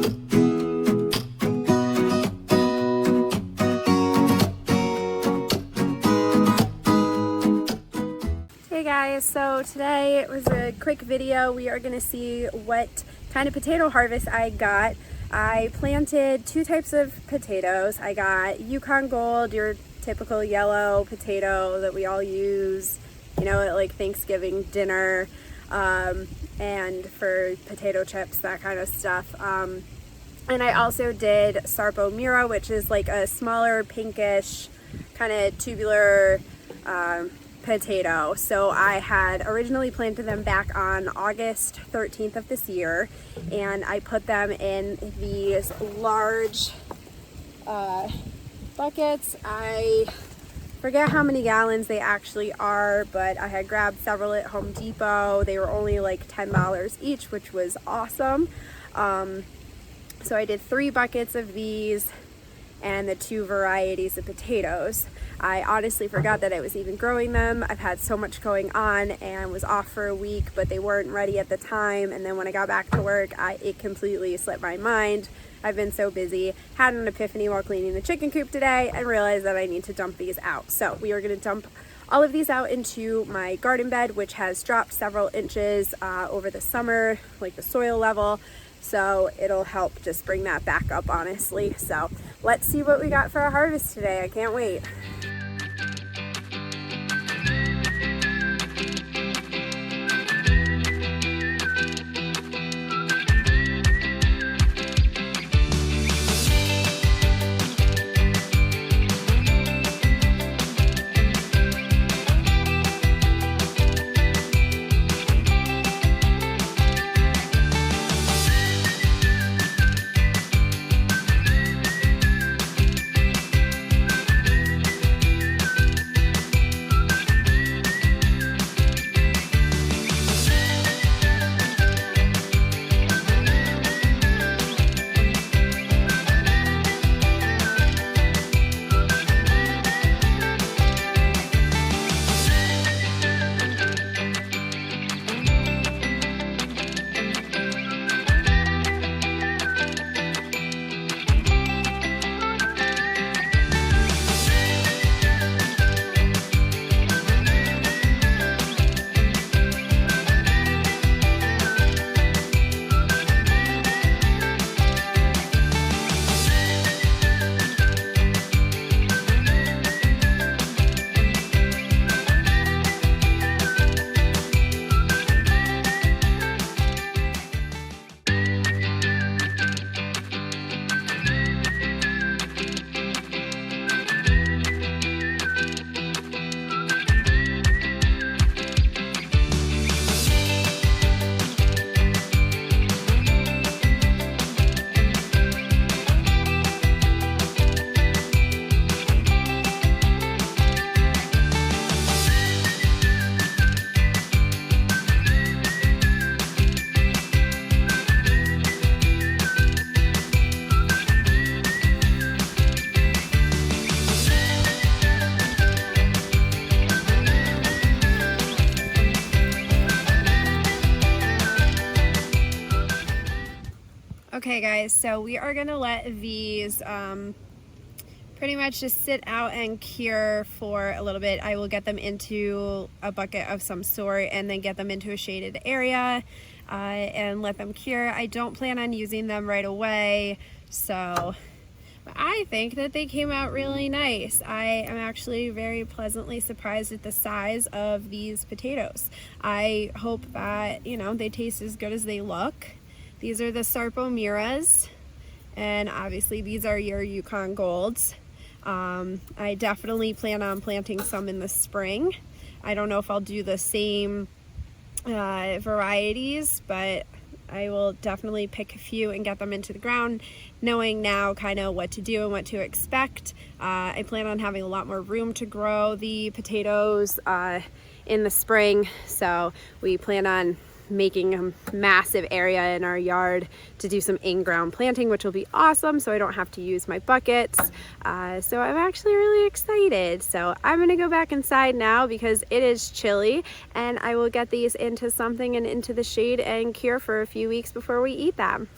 Hey guys, so today it was a quick video. We are going to see what kind of potato harvest I got. I planted two types of potatoes. I got Yukon Gold, your typical yellow potato that we all use, you know, at like Thanksgiving dinner, and for potato chips, that kind of stuff. And I also did Sarpo Mira, which is like a smaller pinkish kind of tubular potato. So I had originally planted them back on August 13th of this year, and I put them in these large buckets. I forget how many gallons they actually are, but I had grabbed several at Home Depot. They were only like $10 each, which was awesome. So I did 3 buckets of these and the 2 varieties of potatoes. I honestly forgot that I was even growing them. I've had so much going on and was off for a week, but they weren't ready at the time. And then when I got back to work, it completely slipped my mind. I've been so busy. Had an epiphany while cleaning the chicken coop today and realized that I need to dump these out. So we are going to dump all of these out into my garden bed, which has dropped several inches over the summer, like the soil level. So it'll help just bring that back up, honestly. So let's see what we got for our harvest today. I can't wait. Okay guys, so we are gonna let these pretty much just sit out and cure for a little bit. I will get them into a bucket of some sort and then get them into a shaded area and let them cure. I don't plan on using them right away, so I think that they came out really nice. I am actually very pleasantly surprised at the size of these potatoes. I hope that, you know, they taste as good as they look. These are the Sarpo Miras, and obviously these are your Yukon Golds. I definitely plan on planting some in the spring. I don't know if I'll do the same varieties, but I will definitely pick a few and get them into the ground, knowing now kind of what to do and what to expect. I plan on having a lot more room to grow the potatoes in the spring, so we plan on making a massive area in our yard to do some in-ground planting, which will be awesome, so I don't have to use my buckets. So I'm actually really excited. So I'm gonna go back inside now because it is chilly, and I will get these into something and into the shade and cure for a few weeks before we eat them.